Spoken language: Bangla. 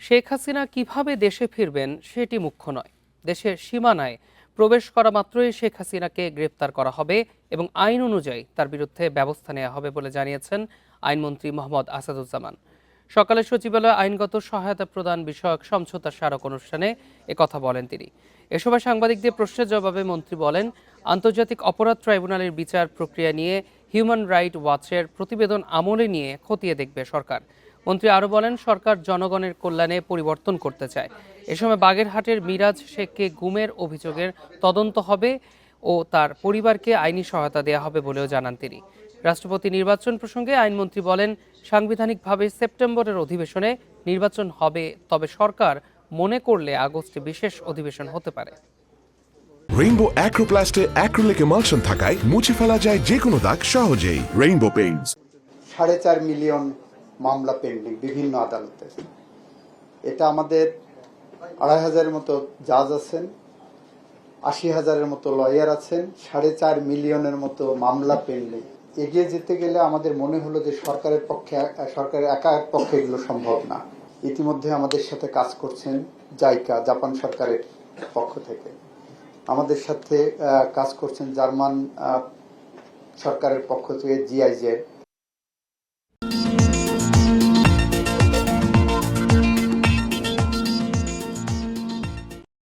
শেখ হাসিনা কিভাবে দেশে ফিরবেন সেটি মুখ্য নয়। দেশের সীমানায় প্রবেশ করা মাত্রই শেখ হাসিনাকে গ্রেপ্তার করা হবে এবং আইন অনুযায়ী তার বিরুদ্ধে ব্যবস্থা নেওয়া হবে বলে জানিয়েছেন আইনমন্ত্রী মোহাম্মদ আসাদুজ্জামান। সকালে সচিবালয়ে আইনগত সহায়তা প্রদান বিষয়ক সমঝোতা স্মারক অনুষ্ঠানে একথা বলেন তিনি। এ সময় সাংবাদিকদের প্রশ্নের জবাবে মন্ত্রী বলেন, আন্তর্জাতিক অপরাধ ট্রাইব্যুনালের বিচার প্রক্রিয়া নিয়ে হিউম্যান রাইট ওয়াচের প্রতিবেদন আমলে নিয়ে খতিয়ে দেখবে সরকার। মন্ত্রী আরও বলেন, সরকার জনগণের কল্যাণে পরিবর্তন করতে চায়। এ সময় বাগেরহাটের মিরাজ শেখকে গুমের অভিযোগের তদন্ত হবে ও তার পরিবারকে আইনি সহায়তা দেওয়া হবে বলেও জানান তিনি। রাষ্ট্রপতি নির্বাচন প্রসঙ্গে আইনমন্ত্রী বলেন, সাংবিধানিকভাবে সেপ্টেম্বরের অধিবেশনে নির্বাচন হবে, তবে সরকার মনে করলে আগস্টে বিশেষ অধিবেশন হতে পারে। রেইনবো অ্যাক্রোপ্লাস্টে অ্যাক্রিলিক এমালশন থাকায় মুছে ফেলা যায় যে কোনো দাগ সহজেই। Rainbow Paints. 4.5 মিলিয়ন মামলা পেন্ডিং বিভিন্ন আদালতে। এটা আমাদের 2,500-এর মতো জাজ আছেন, 80,000-এর মতো লয়ার আছেন, 4.5 মিলিয়নের মতো মামলা পেন্ডিং। এগিয়ে যেতে গেলে আমাদের মনে হলো যে সরকারের একার পক্ষে এগুলো সম্ভব না। ইতিমধ্যে আমাদের সাথে কাজ করছেন জাইকা, জাপান সরকারের পক্ষ থেকে। আমাদের সাথে কাজ করছেন জার্মান সরকারের পক্ষ থেকে GIZ।